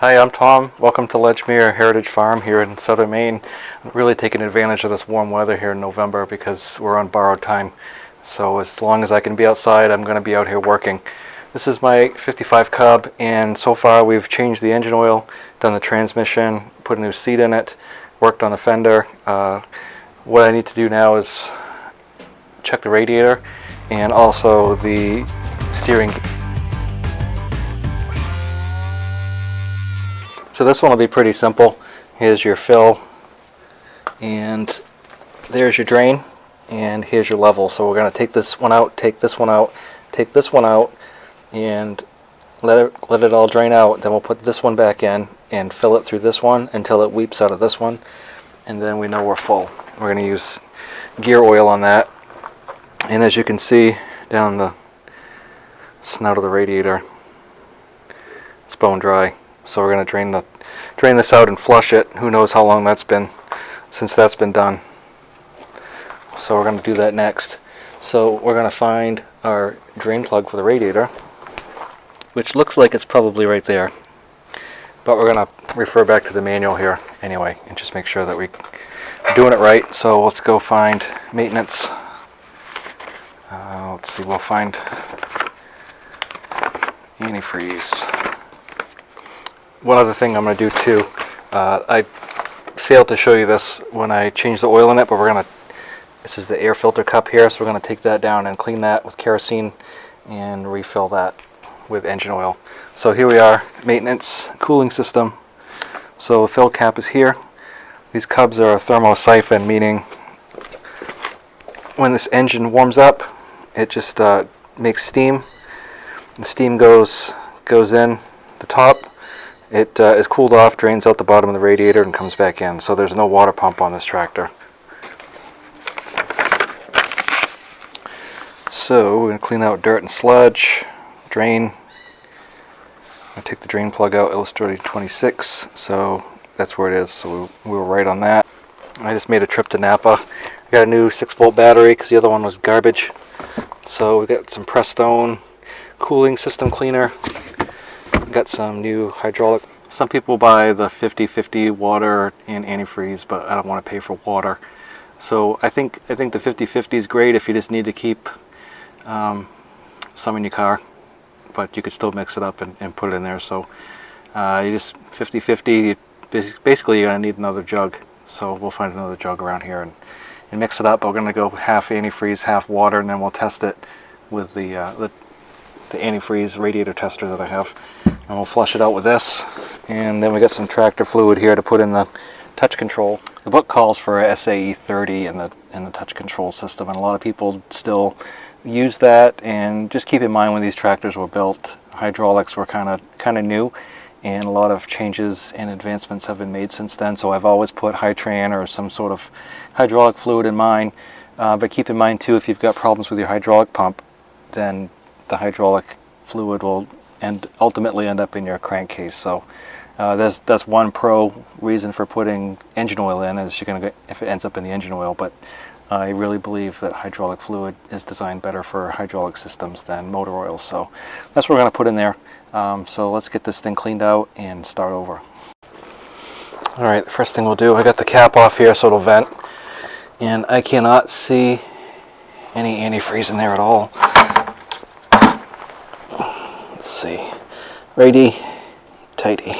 Hi, I'm Tom. Welcome to Ledgemere Heritage Farm here in southern Maine. I'm really taking advantage of this warm weather here in November because we're on borrowed time. So as long as I can be outside, I'm going to be out here working. This is my 55 Cub, and so far we've changed the engine oil, done the transmission, put a new seat in it, worked on the fender. What I need to do now is check the radiator and also the steering. So this one will be pretty simple. Here's your fill, and there's your drain, and here's your level. So we're going to take this one out, take this one out, take this one out, and let it all drain out. Then we'll put this one back in and fill it through this one until it weeps out of this one, and then we know we're full. We're going to use gear oil on that, and as you can see down the snout of the radiator, it's bone dry. So we're going to drain this out and flush it. Who knows how long that's been since that's been done. So we're going to do that next. So we're going to find our drain plug for the radiator, which looks like it's probably right there. But we're going to refer back to the manual here anyway and just make sure that we're doing it right. So let's go find maintenance. Let's see, we'll find antifreeze. One other thing I'm going to do too, I failed to show you this when I changed the oil in it, but this is the air filter cup here, so we're going to take that down and clean that with kerosene and refill that with engine oil. So here we are, maintenance, cooling system. So the fill cap is here. These Cubs are a thermosiphon, meaning when this engine warms up, it just makes steam. The steam goes in the top. It is cooled off, drains out the bottom of the radiator, and comes back in. So there's no water pump on this tractor. So we're going to clean out dirt and sludge, drain. I'm going to take the drain plug out, illustrated 26. So that's where it is. So we were right on that. I just made a trip to Napa. I got a new 6-volt battery because the other one was garbage. So we got some Prestone cooling system cleaner. Got some new hydraulic. Some people buy the 50/50 water and antifreeze, but I don't want to pay for water. So I think the 50/50 is great if you just need to keep some in your car, but you could still mix it up and put it in there. So you just 50/50. Basically, you're gonna need another jug. So we'll find another jug around here and mix it up. We're gonna go half antifreeze, half water, and then we'll test it with the antifreeze radiator tester that I have. And we'll flush it out with this, and then we got some tractor fluid here to put in the touch control. The book calls for a SAE 30 in the touch control system, and a lot of people still use that. And just keep in mind, when these tractors were built, hydraulics were kind of new, and a lot of changes and advancements have been made since then. So I've always put Hytran or some sort of hydraulic fluid in mine. But keep in mind too, if you've got problems with your hydraulic pump, then the hydraulic fluid will ultimately end up in your crankcase. So that's one pro reason for putting engine oil in, is you're going to get if it ends up in the engine oil. But I really believe that hydraulic fluid is designed better for hydraulic systems than motor oil. So that's what we're going to put in there. So let's get this thing cleaned out and start over. All right, the first thing we'll do, I got the cap off here so it'll vent, and I cannot see any antifreeze in there at all. See, righty tighty.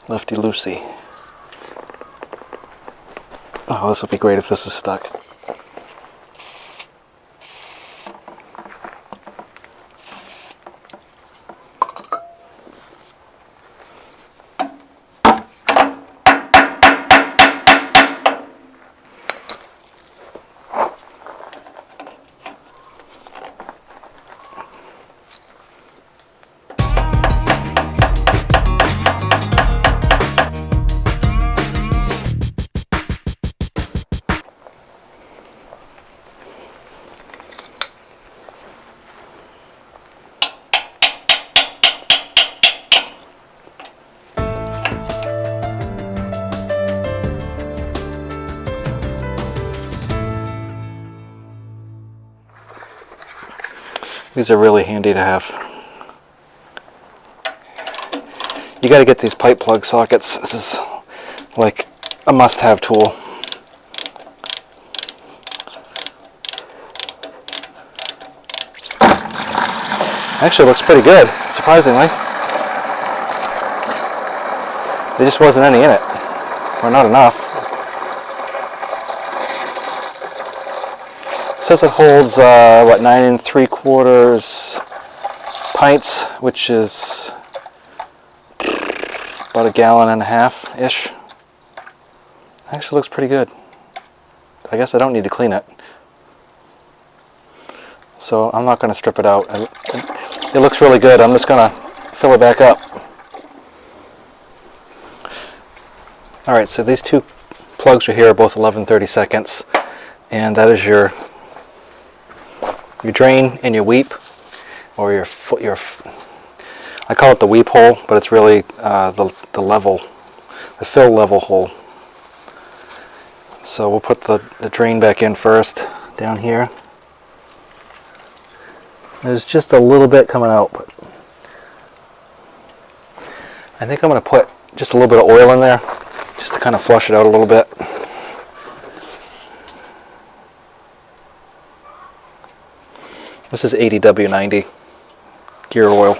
Lefty loosey. Oh, this would be great if this is stuck. These are really handy to have. You got to get these pipe plug sockets. This is like a must-have tool. Actually, it looks pretty good, surprisingly. There just wasn't any in it, or not enough. It says it holds, what, 9 3/4 pints, which is about 1.5 gallons-ish. Actually looks pretty good. I guess I don't need to clean it. So I'm not going to strip it out. It looks really good. I'm just going to fill it back up. Alright, so these two plugs are here are both 11/32, and that is your drain and your weep, or your I call it the weep hole, but it's really the fill level hole. So we'll put the drain back in first, down here. There's just a little bit coming out, but I think I'm going to put just a little bit of oil in there, just to kind of flush it out a little bit. This is 80W90 gear oil.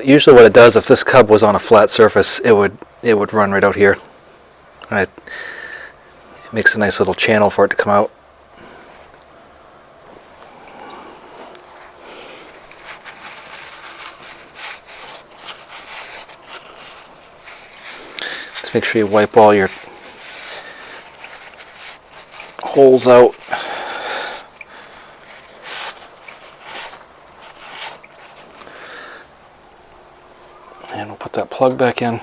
Usually what it does, if this cub was on a flat surface, it would run right out here. It makes a nice little channel for it to come out. Just make sure you wipe all your holes out. And we'll put that plug back in.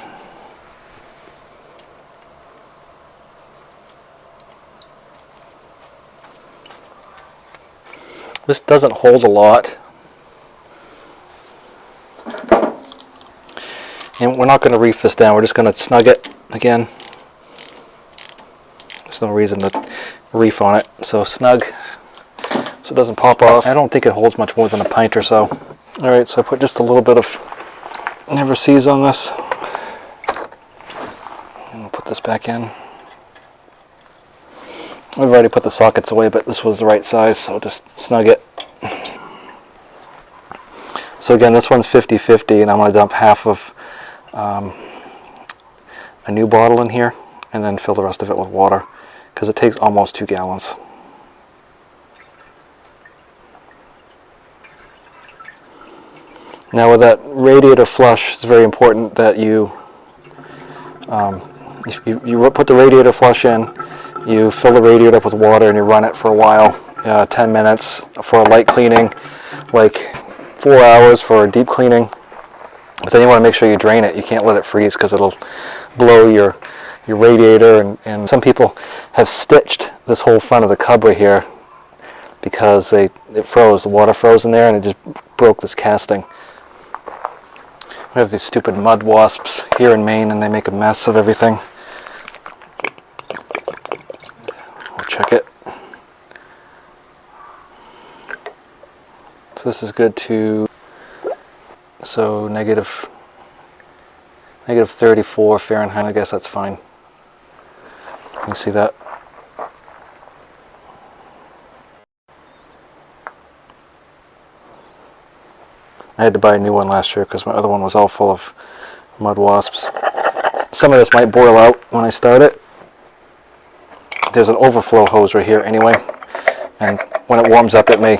This doesn't hold a lot. And we're not going to reef this down, we're just going to snug it again. There's no reason to reef on it. So snug so it doesn't pop off. I don't think it holds much more than a pint or so. Alright, so I put just a little bit of Never Sees on this. And we'll put this back in. I've already put the sockets away, but this was the right size, so I'll just snug it. So again, this one's 50/50, and I'm going to dump half of a new bottle in here, and then fill the rest of it with water, because it takes almost 2 gallons. Now with that radiator flush, it's very important that you put the radiator flush in, you fill the radiator up with water, and you run it for a while, 10 minutes for a light cleaning, like 4 hours for a deep cleaning. But then you want to make sure you drain it. You can't let it freeze because it'll blow your radiator, and some people have stitched this whole front of the cub right here because it froze, the water froze in there, and it just broke this casting. We have these stupid mud wasps here in Maine, and they make a mess of everything. We'll check it. So this is good to, so negative 34 Fahrenheit, I guess that's fine. You can see that. I had to buy a new one last year because my other one was all full of mud wasps. Some of this might boil out when I start it. There's an overflow hose right here anyway, and when it warms up it may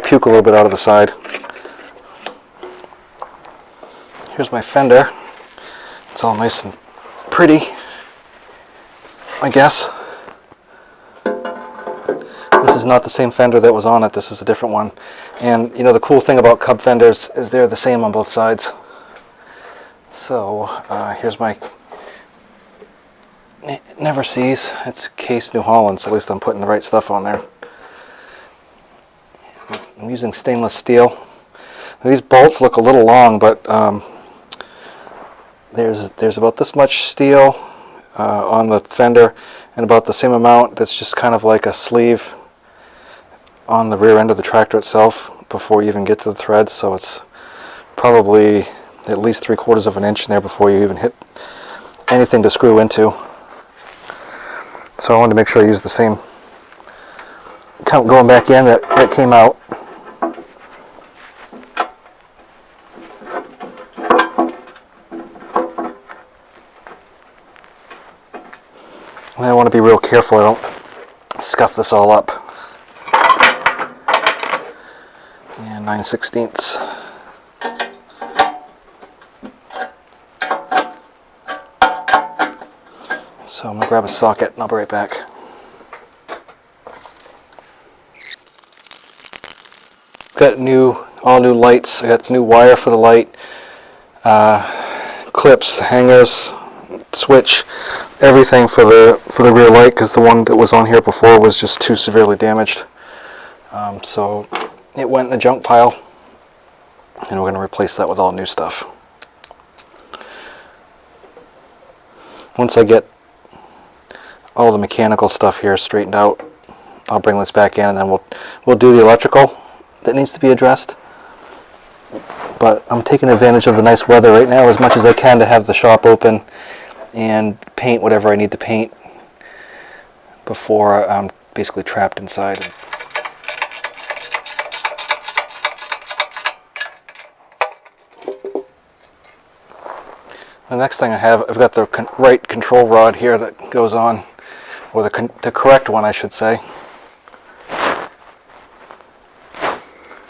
puke a little bit out of the side. Here's my fender. It's all nice and pretty, I guess. This is not the same fender that was on it, this is a different one. And you know, the cool thing about Cub fenders is they're the same on both sides. So here's my Never Sees. It's Case New Holland, so at least I'm putting the right stuff on there. I'm using stainless steel. These bolts look a little long, but there's about this much steel on the fender, and about the same amount that's just kind of like a sleeve on the rear end of the tractor itself before you even get to the threads. So it's probably at least 3/4 of an inch in there before you even hit anything to screw into. So I wanted to make sure I use the same count going back in that came out. And I want to be real careful I don't scuff this all up. And 9/16. So I'm going to grab a socket and I'll be right back. Got all new lights. I got new wire for the light, clips, hangers, switch, everything for the rear light, because the one that was on here before was just too severely damaged. So it went in the junk pile, and we're going to replace that with all new stuff. Once I get all the mechanical stuff here straightened out, I'll bring this back in, and then we'll do the electrical that needs to be addressed. But I'm taking advantage of the nice weather right now as much as I can to have the shop open and paint whatever I need to paint before I'm basically trapped inside. The next thing I've got the right control rod here that goes on, or the correct one I should say.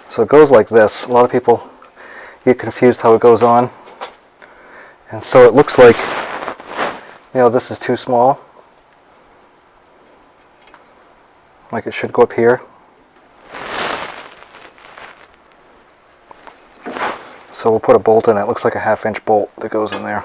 So it goes like this. A lot of people get confused how it goes on, and so it looks like, you know, this is too small, like it should go up here. So we'll put a bolt in it. It looks like a 1/2 inch bolt that goes in there.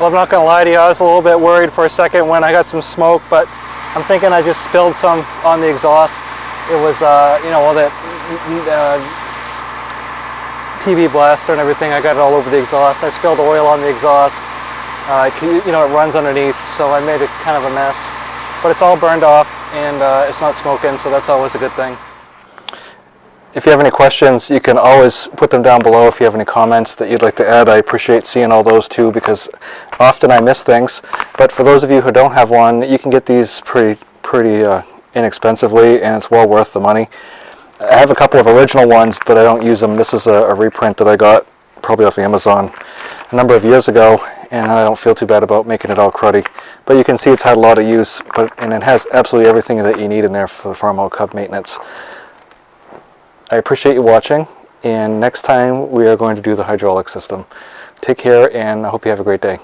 Well, I'm not going to lie to you, I was a little bit worried for a second when I got some smoke, but I'm thinking I just spilled some on the exhaust. It was, you know, all that PV blaster and everything, I got it all over the exhaust. I spilled oil on the exhaust. You know, it runs underneath, so I made it kind of a mess. But it's all burned off, and it's not smoking, so that's always a good thing. If you have any questions, you can always put them down below. If you have any comments that you'd like to add, I appreciate seeing all those too, because often I miss things. But for those of you who don't have one, you can get these pretty inexpensively, and it's well worth the money. I have a couple of original ones, but I don't use them. This is a reprint that I got probably off Amazon a number of years ago, and I don't feel too bad about making it all cruddy. But you can see it's had a lot of use, and it has absolutely everything that you need in there for the Farmall Cub maintenance. I appreciate you watching, and next time we are going to do the hydraulic system. Take care, and I hope you have a great day.